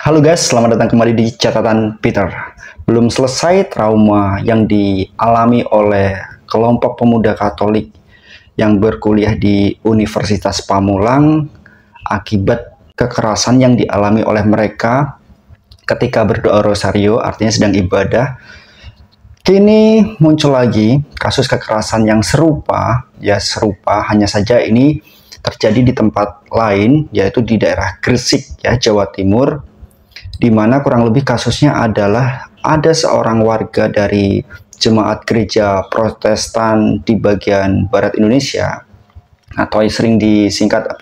Halo guys, selamat datang kembali di catatan Peter. Belum selesai trauma yang dialami oleh kelompok pemuda Katolik yang berkuliah di Universitas Pamulang akibat kekerasan yang dialami oleh mereka ketika berdoa rosario, artinya sedang ibadah. Kini muncul lagi kasus kekerasan yang serupa, hanya saja ini terjadi di tempat lain, yaitu di daerah Gresik, Jawa Timur, di mana kurang lebih kasusnya adalah ada seorang warga dari jemaat gereja Protestan di bagian barat Indonesia, atau sering disingkat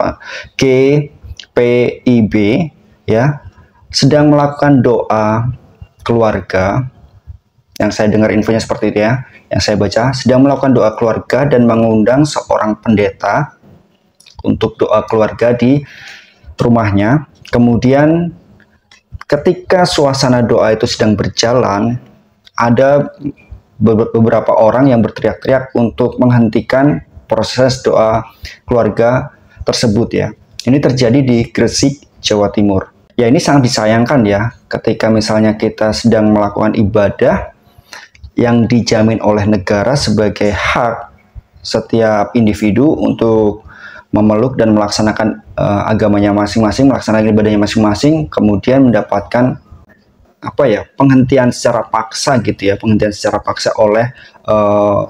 GPIB, sedang melakukan doa keluarga. Yang saya dengar infonya seperti itu yang saya baca, sedang melakukan doa keluarga dan mengundang seorang pendeta untuk doa keluarga di rumahnya. Kemudian ketika suasana doa itu sedang berjalan, ada beberapa orang yang berteriak-teriak untuk menghentikan proses doa keluarga tersebut Ini terjadi di Gresik, Jawa Timur. Ini sangat disayangkan ketika misalnya kita sedang melakukan ibadah yang dijamin oleh negara sebagai hak setiap individu untuk memeluk dan melaksanakan agamanya masing-masing, melaksanakan ibadahnya masing-masing, kemudian mendapatkan penghentian secara paksa penghentian secara paksa oleh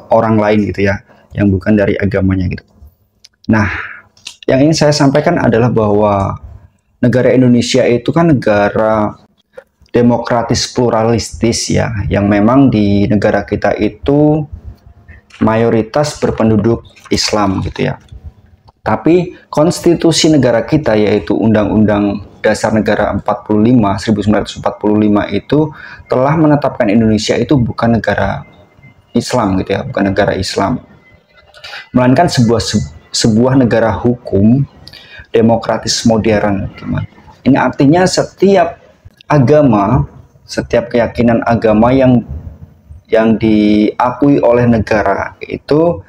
orang lain yang bukan dari agamanya Nah, yang ingin saya sampaikan adalah bahwa negara Indonesia itu kan negara demokratis pluralistis yang memang di negara kita itu mayoritas berpenduduk Islam Tapi konstitusi negara kita, yaitu Undang-Undang Dasar Negara 1945 itu telah menetapkan Indonesia itu bukan negara Islam bukan negara Islam, melainkan sebuah negara hukum demokratis modern. Ini artinya setiap agama, setiap keyakinan agama yang diakui oleh negara itu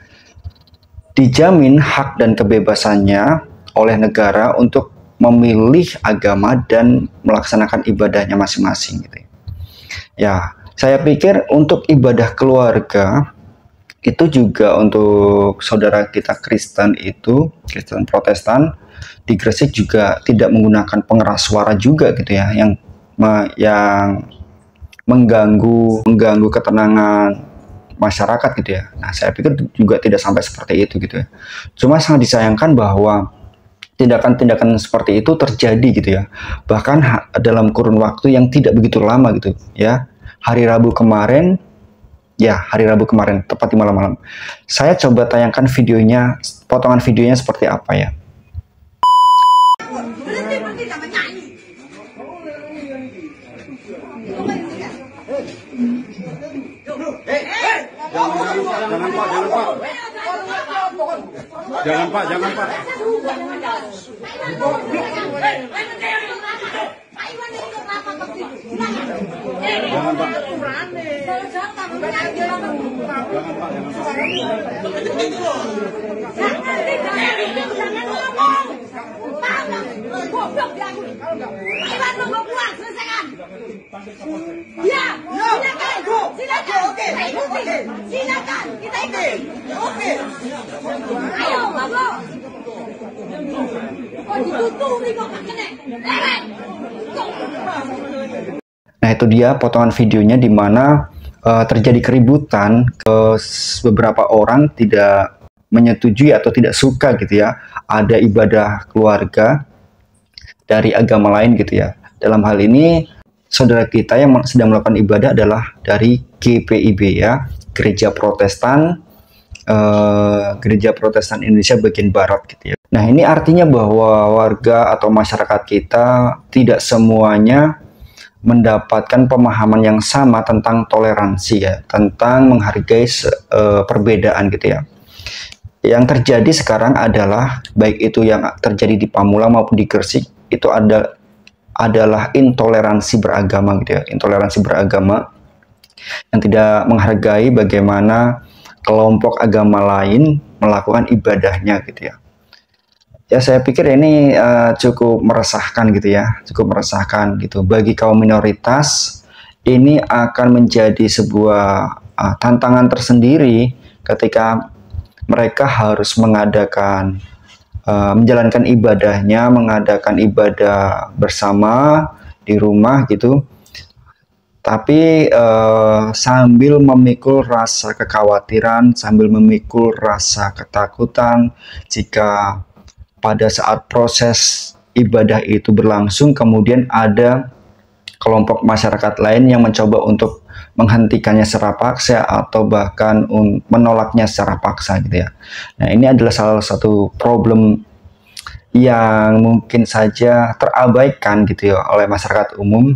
dijamin hak dan kebebasannya oleh negara untuk memilih agama dan melaksanakan ibadahnya masing-masing Saya pikir untuk ibadah keluarga itu juga untuk saudara kita Kristen Kristen Protestan di Gresik juga tidak menggunakan pengeras suara juga yang mengganggu ketenangan masyarakat Nah, saya pikir juga tidak sampai seperti itu Cuma sangat disayangkan bahwa tindakan-tindakan seperti itu terjadi bahkan dalam kurun waktu yang tidak begitu lama Hari Rabu kemarin, tepat di malam-malam. Saya coba tayangkan videonya, potongan videonya seperti apa Jangan Pak. Jangan Pak. Silakan, kita ikut. Oke. Ayo, Bago. Kok ditutupi kok kene? Nah, itu dia potongan videonya di mana terjadi keributan, beberapa orang tidak menyetujui atau tidak suka ada ibadah keluarga dari agama lain Dalam hal ini saudara kita yang sedang melakukan ibadah adalah dari GPIB Gereja Protestan Indonesia bagian barat Nah, ini artinya bahwa warga atau masyarakat kita tidak semuanya mendapatkan pemahaman yang sama tentang toleransi tentang menghargai perbedaan Yang terjadi sekarang adalah baik itu yang terjadi di Pamulang maupun di Gresik itu adalah intoleransi beragama intoleransi beragama yang tidak menghargai bagaimana kelompok agama lain melakukan ibadahnya Ya, saya pikir ini cukup meresahkan gitu ya, cukup meresahkan gitu. Bagi kaum minoritas, ini akan menjadi sebuah tantangan tersendiri ketika mereka harus mengadakan menjalankan ibadahnya, mengadakan ibadah bersama di rumah gitu. Tapi sambil memikul rasa kekhawatiran, sambil memikul rasa ketakutan jika pada saat proses ibadah itu berlangsung, kemudian ada kelompok masyarakat lain yang mencoba untuk menghentikannya secara paksa atau bahkan menolaknya secara paksa gitu ya. Nah, ini adalah salah satu problem yang mungkin saja terabaikan gitu ya oleh masyarakat umum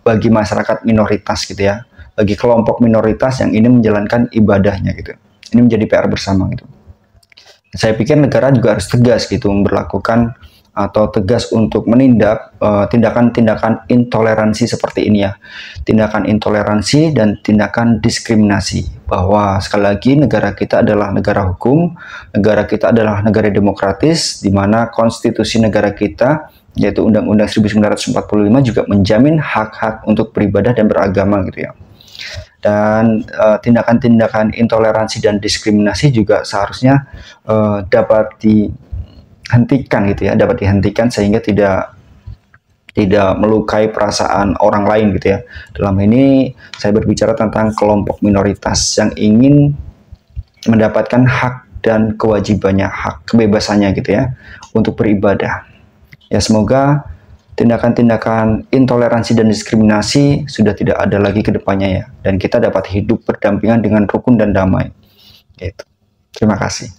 bagi masyarakat minoritas gitu ya. Bagi kelompok minoritas yang ini menjalankan ibadahnya gitu. Ini menjadi PR bersama gitu. Saya pikir negara juga harus tegas gitu memberlakukan atau tegas untuk menindak tindakan-tindakan intoleransi seperti ini ya. Tindakan intoleransi dan tindakan diskriminasi. Bahwa sekali lagi negara kita adalah negara hukum, negara kita adalah negara demokratis, di mana konstitusi negara kita yaitu Undang-Undang 1945 juga menjamin hak-hak untuk beribadah dan beragama gitu ya. Dan tindakan-tindakan intoleransi dan diskriminasi juga seharusnya dapat dihentikan gitu ya, dapat dihentikan sehingga tidak melukai perasaan orang lain gitu ya. Dalam ini saya berbicara tentang kelompok minoritas yang ingin mendapatkan hak dan kewajibannya, hak kebebasannya gitu ya untuk beribadah. Ya, semoga tindakan-tindakan intoleransi dan diskriminasi sudah tidak ada lagi ke depannya ya, dan kita dapat hidup berdampingan dengan rukun dan damai. Gitu. Terima kasih.